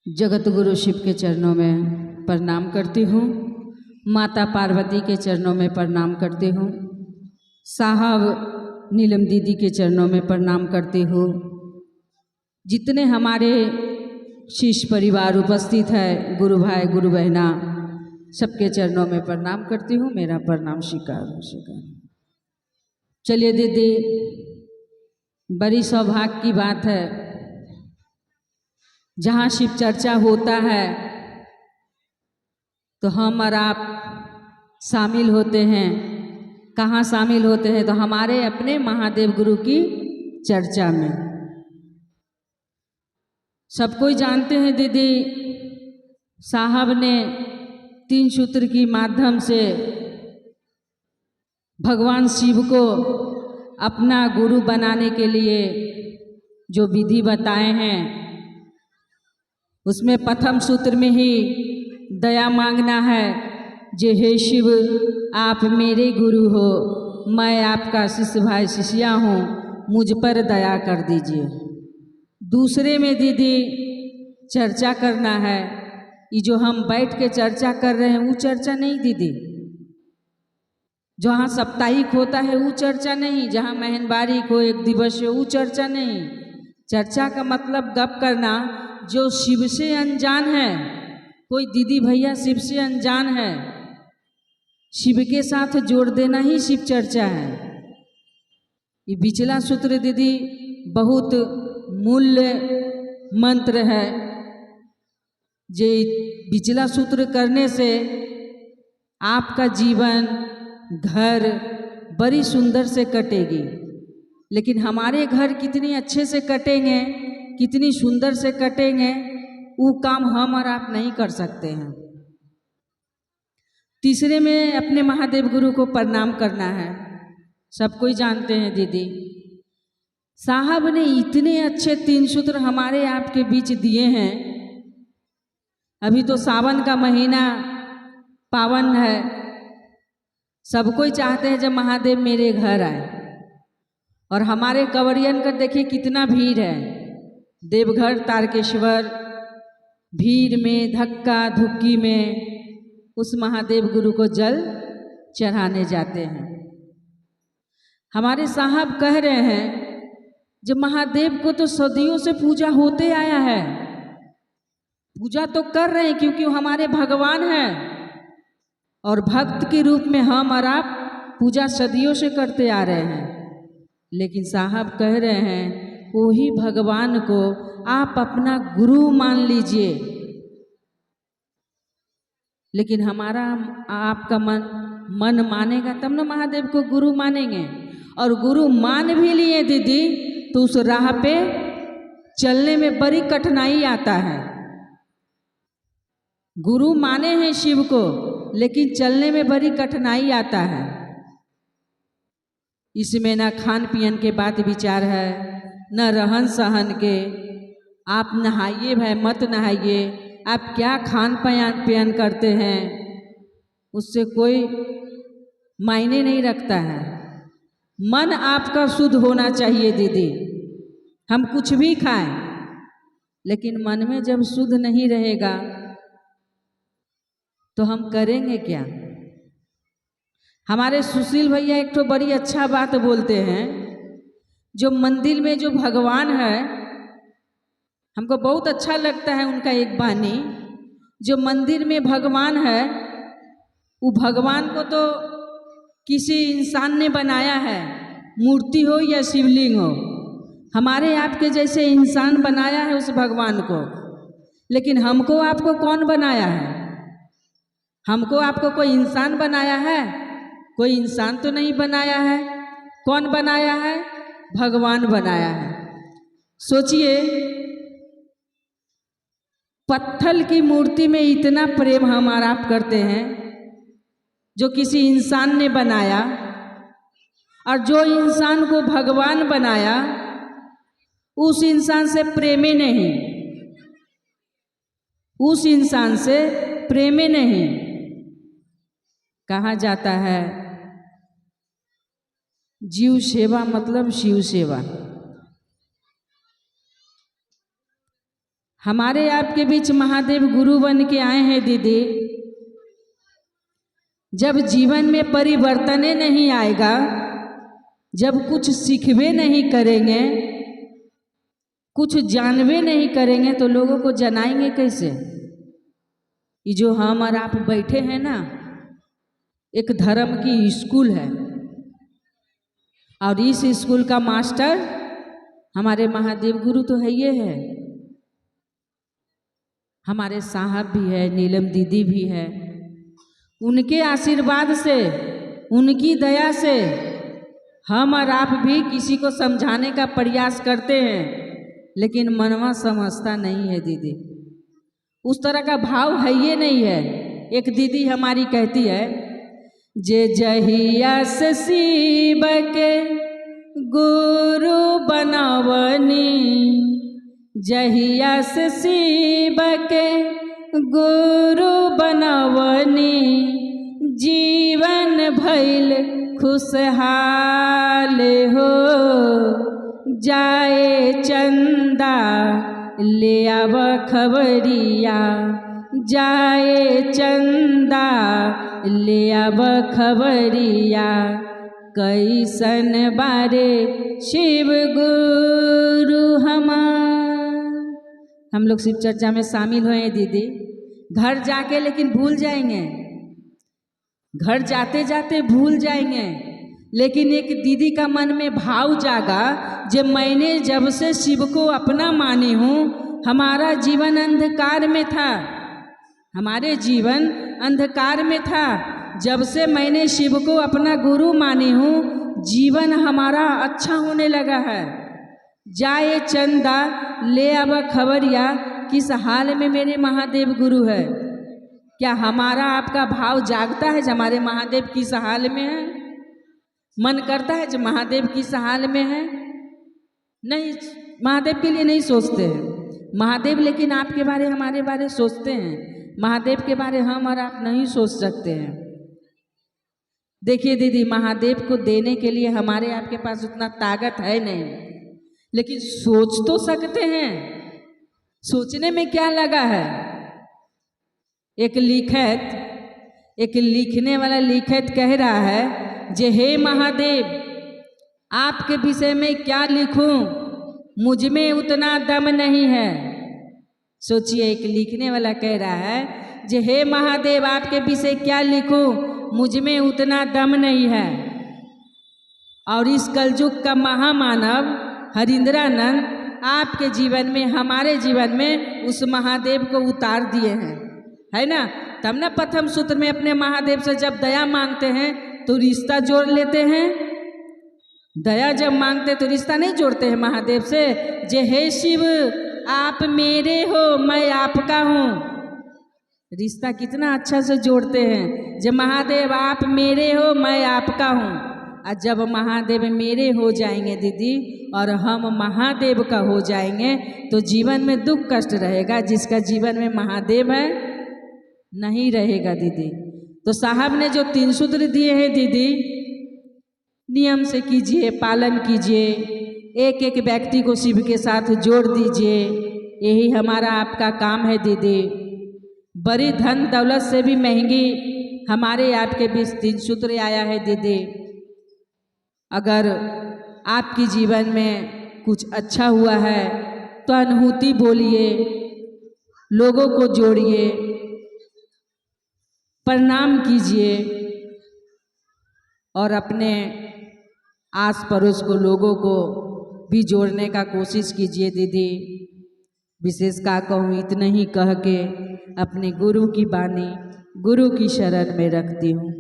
जगत गुरु शिव के चरणों में प्रणाम करती हूँ। माता पार्वती के चरणों में प्रणाम करती हूँ। साहब नीलम दीदी के चरणों में प्रणाम करती हूँ। जितने हमारे शिष्य परिवार उपस्थित है, गुरु भाई गुरु बहना, सबके चरणों में प्रणाम करती हूँ। मेरा प्रणाम स्वीकार। चलिए दीदी, बड़ी सौभाग्य की बात है, जहाँ शिव चर्चा होता है तो हम और आप शामिल होते हैं। कहाँ शामिल होते हैं? तो हमारे अपने महादेव गुरु की चर्चा में। सब कोई जानते हैं दीदी, साहब ने 3 सूत्र की माध्यम से भगवान शिव को अपना गुरु बनाने के लिए जो विधि बताए हैं, उसमें प्रथम सूत्र में ही दया मांगना है। जे हे शिव आप मेरे गुरु हो, मैं आपका शिष्य भाई शिष्या हूँ, मुझ पर दया कर दीजिए। दूसरे में दीदी चर्चा करना है। ये जो हम बैठ के चर्चा कर रहे हैं वो चर्चा नहीं दीदी। जहाँ साप्ताहिक होता है वो चर्चा नहीं, जहाँ महीनवारी को 1 दिवसीय वो चर्चा नहीं। चर्चा का मतलब गप करना। जो शिव से अनजान है, कोई दीदी भैया शिव से अनजान है, शिव के साथ जोड़ देना ही शिव चर्चा है। ये बिचला सूत्र दीदी बहुत मूल्य मंत्र है। जे बिचला सूत्र करने से आपका जीवन घर बड़ी सुंदर से कटेगी। लेकिन हमारे घर कितनी अच्छे से कटेंगे, कितनी सुंदर से कटेंगे, वो काम हम और आप नहीं कर सकते हैं। तीसरे में अपने महादेव गुरु को प्रणाम करना है। सब कोई जानते हैं दीदी, साहब ने इतने अच्छे 3 सूत्र हमारे आपके बीच दिए हैं। अभी तो सावन का महीना पावन है, सब कोई चाहते हैं जब महादेव मेरे घर आए। और हमारे कंवरियन का देखिए कितना भीड़ है। देवघर तारकेश्वर भीड़ में, धक्का धुक्की में उस महादेव गुरु को जल चढ़ाने जाते हैं। हमारे साहब कह रहे हैं जब महादेव को तो सदियों से पूजा होते आया है, पूजा तो कर रहे हैं क्योंकि वो हमारे भगवान हैं, और भक्त के रूप में हम और आप पूजा सदियों से करते आ रहे हैं। लेकिन साहब कह रहे हैं वही भगवान को आप अपना गुरु मान लीजिए। लेकिन हमारा आपका मन मानेगा तब ना महादेव को गुरु मानेंगे। और गुरु मान भी लिए दीदी तो उस राह पे चलने में बड़ी कठिनाई आता है। गुरु माने हैं शिव को, लेकिन चलने में बड़ी कठिनाई आता है। इसमें ना खान पियन के बात विचार है, न रहन सहन के। आप नहाइए भाई मत नहाइए, आप क्या खान पियन करते हैं उससे कोई मायने नहीं रखता है। मन आपका शुद्ध होना चाहिए दीदी। हम कुछ भी खाएं, लेकिन मन में जब शुद्ध नहीं रहेगा तो हम करेंगे क्या? हमारे सुशील भैया एक तो बड़ी अच्छा बात बोलते हैं, जो मंदिर में जो भगवान है, हमको बहुत अच्छा लगता है उनका एक वाणी। जो मंदिर में भगवान है, वो भगवान को तो किसी इंसान ने बनाया है, मूर्ति हो या शिवलिंग हो, हमारे आपके जैसे इंसान बनाया है उस भगवान को। लेकिन हमको आपको कौन बनाया है? हमको आपको कोई इंसान बनाया है? कोई इंसान तो नहीं बनाया है। कौन बनाया है? भगवान बनाया है। सोचिए, पत्थर की मूर्ति में इतना प्रेम हमारा आप करते हैं जो किसी इंसान ने बनाया, और जो इंसान को भगवान बनाया उस इंसान से प्रेमे नहीं, उस इंसान से प्रेमे नहीं। कहा जाता है जीव सेवा मतलब शिव सेवा। हमारे आपके बीच महादेव गुरु बन के आए हैं दीदी। जब जीवन में परिवर्तन नहीं आएगा, जब कुछ सीखवे नहीं करेंगे, कुछ जानवे नहीं करेंगे, तो लोगों को जनाएंगे कैसे? ये जो हम और आप बैठे हैं ना, एक धर्म की स्कूल है, और इस स्कूल का मास्टर हमारे महादेव गुरु तो है, ये है हमारे साहब भी है, नीलम दीदी भी है। उनके आशीर्वाद से, उनकी दया से हम और आप भी किसी को समझाने का प्रयास करते हैं, लेकिन मनवा समझता नहीं है दीदी। उस तरह का भाव है ये नहीं है। एक दीदी हमारी कहती है, जे जहिया से शिव के गुरु बनवनी, जहिया से शिव के गुरु बनवनी, जीवन भइल खुशहाल हो, जाए चंदा ले आव खबरिया, जाए चंदा ले आव खबरिया, कैसन बारे शिव गुरु हमार। हम लोग शिव चर्चा में शामिल हुए दीदी, घर जाके लेकिन भूल जाएंगे, घर जाते जाते भूल जाएंगे, लेकिन एक दीदी का मन में भाव जागा, जब मैंने जब से शिव को अपना मानी हूँ, हमारा जीवन अंधकार में था, हमारे जीवन अंधकार में था। जब से मैंने शिव को अपना गुरु मानी हूँ, जीवन हमारा अच्छा होने लगा है। जाए चंदा ले अब खबरिया, किस हाल में मेरे महादेव गुरु है। क्या हमारा आपका भाव जागता है जब हमारे महादेव किस हाल में है? मन करता है जब महादेव किस हाल में है? नहीं, महादेव के लिए नहीं सोचते हैं। महादेव लेकिन आपके बारे, हमारे बारे सोचते हैं। महादेव के बारे हम और आप नहीं सोच सकते हैं। देखिए दीदी, महादेव को देने के लिए हमारे आपके पास उतना ताकत है नहीं, लेकिन सोच तो सकते हैं। सोचने में क्या लगा है? एक लिखने वाला लिखत कह रहा है, जे हे महादेव, आपके विषय में क्या लिखूं, मुझ में उतना दम नहीं है। सोचिए, एक लिखने वाला कह रहा है, जे हे महादेव, आपके विषय क्या लिखूं, मुझ में उतना दम नहीं है। और इस कलयुग का महामानव हरिंद्रानंद आपके जीवन में, हमारे जीवन में उस महादेव को उतार दिए हैं, है ना। तब ना प्रथम सूत्र में अपने महादेव से जब दया मांगते हैं तो रिश्ता जोड़ लेते हैं। दया जब मांगते तो रिश्ता नहीं जोड़ते हैं महादेव से। जे हे शिव, आप मेरे हो, मैं आपका हूँ, रिश्ता कितना अच्छा से जोड़ते हैं। जब महादेव आप मेरे हो, मैं आपका हूँ, और जब महादेव मेरे हो जाएंगे दीदी, और हम महादेव का हो जाएंगे, तो जीवन में दुख कष्ट रहेगा। जिसका जीवन में महादेव है नहीं रहेगा दीदी। तो साहब ने जो 3 सूत्र दिए हैं दीदी, नियम से कीजिए, पालन कीजिए, एक एक व्यक्ति को शिव के साथ जोड़ दीजिए। यही हमारा आपका काम है दीदी। बड़ी धन दौलत से भी महंगी हमारे आपके बीच 3 सूत्र आया है दीदी। अगर आपके जीवन में कुछ अच्छा हुआ है तो अनुभूति बोलिए, लोगों को जोड़िए, प्रणाम कीजिए, और अपने आस पड़ोस को, लोगों को भी जोड़ने का कोशिश कीजिए दीदी। विशेष का कहूँ, इतना ही कह के अपने गुरु की बानी, गुरु की शरण में रखती हूँ।